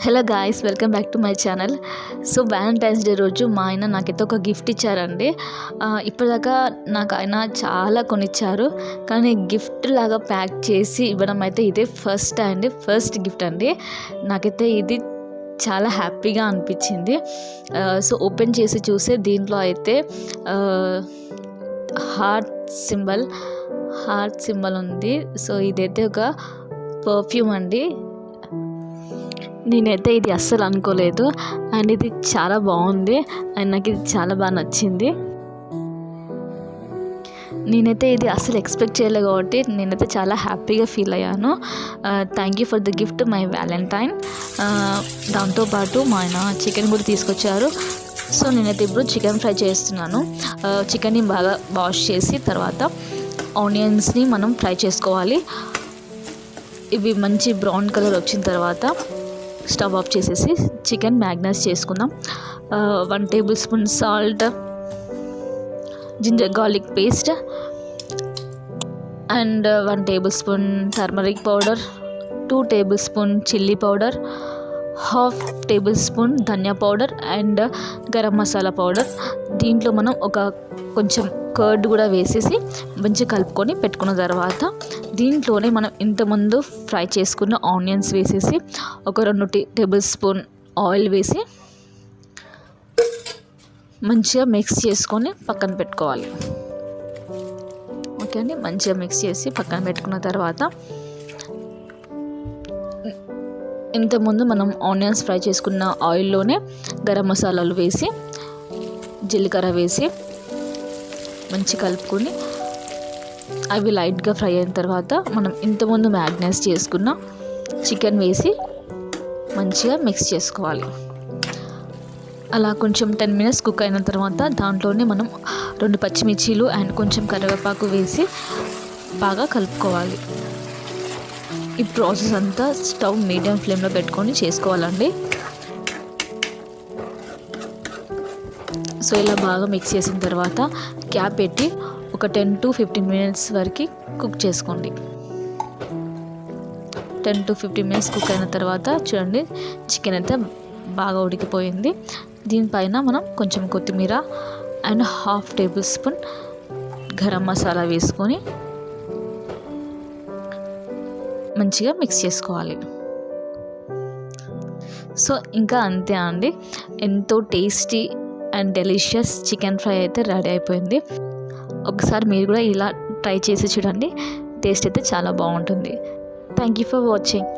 Hello guys, welcome back to my channel. So Valentine's day రోజు మా ఆయన నాకైతే ఒక గిఫ్ట్ ఇచ్చారండి. ఇప్పటిదాకా నాకు ఆయన చాలా కొనిచ్చారు, కానీ గిఫ్ట్ లాగా ప్యాక్ చేసి ఇవ్వడం అయితే ఇదే ఫస్ట్ గిఫ్ట్ అండి. నాకైతే ఇది చాలా హ్యాపీగా అనిపించింది. సో ఓపెన్ చేసి చూస్తే దీంట్లో అయితే హార్ట్ సింబల్ ఉంది. సో ఇదైతే ఒక పర్ఫ్యూమ్ అండి. నేనైతే ఇది అస్సలు అనుకోలేదు, అండ్ ఇది చాలా బాగుంది, అండ్ నాకు ఇది చాలా బాగా నచ్చింది. నేనైతే ఇది అస్సలు ఎక్స్పెక్ట్ చేయలేదు కాబట్టి నేనైతే చాలా హ్యాపీగా ఫీల్ అయ్యాను. Thank you for the gift my Valentine. దాంతోపాటు మా ఆయన చికెన్ కూడా తీసుకొచ్చారు. సో నేనైతే ఇప్పుడు చికెన్ ఫ్రై చేస్తున్నాను. చికెన్ని బాగా వాష్ చేసి తర్వాత ఆనియన్స్ని మనం ఫ్రై చేసుకోవాలి. ఇవి మంచి బ్రౌన్ కలర్ వచ్చిన తర్వాత స్టవ్ ఆఫ్ చేసేసి చికెన్ మ్యాగ్నైజ్ చేసుకుందాం. 1 tablespoon salt, ginger garlic paste and 1 tablespoon turmeric powder, 2 tablespoon chilli powder, 1/2 tablespoon ధనియా powder and garam masala powder. దీంట్లో మనం కొంచెం కర్డ్ కూడా వేసేసి మంచిగా కలుపుకొని పెట్టుకున్న తర్వాత దీంట్లోనే మనం ఇంతకుముందు ఫ్రై చేసుకున్న ఆనియన్స్ వేసేసి ఒక 2 టేబుల్ స్పూన్ ఆయిల్ వేసి మంచిగా మిక్స్ చేసుకొని పక్కన పెట్టుకోవాలి. ఓకే అండి, మంచిగా మిక్స్ చేసి పక్కన పెట్టుకున్న తర్వాత ఇంతకుముందు మనం ఆనియన్స్ ఫ్రై చేసుకున్న ఆయిల్లోనే గరం మసాలాలు వేసి జీలకర్ర వేసి మంచి కలుపుకొని అవి లైట్గా ఫ్రై అయిన తర్వాత మనం ఇంతకుముందు మ్యాగ్నైజ్ చేసుకున్న చికెన్ వేసి మంచిగా మిక్స్ చేసుకోవాలి. అలా కొంచెం 10 మినిట్స్ కుక్ అయిన తర్వాత దాంట్లోనే మనం 2 పచ్చిమిర్చీలు అండ్ కొంచెం కరివేపాకు వేసి బాగా కలుపుకోవాలి. ఈ ప్రాసెస్ అంతా స్టవ్ మీడియం ఫ్లేమ్లో పెట్టుకొని చేసుకోవాలండి. సో ఇలా బాగా మిక్స్ చేసిన తర్వాత క్యాప్ పెట్టి ఒక 10 to 15 మినిట్స్ వరకు కుక్ చేసుకోండి. 10 to 15 మినిట్స్ కుక్ అయిన తర్వాత చూడండి, చికెన్ అయితే బాగా ఉడికిపోయింది. దీనిపైన మనం కొంచెం కొత్తిమీర and 1/2 table spoon garam masala వేసుకొని మంచిగా మిక్స్ చేసుకోవాలి. సో ఇంకా అంతే అండి, ఎంతో tasty and delicious chicken fry అయితే రెడీ అయిపోయింది. ఒకసారి మీరు కూడా ఇలా ట్రై చేసి చూడండి, టేస్ట్ అయితే చాలా బాగుంటుంది. Thank you for watching.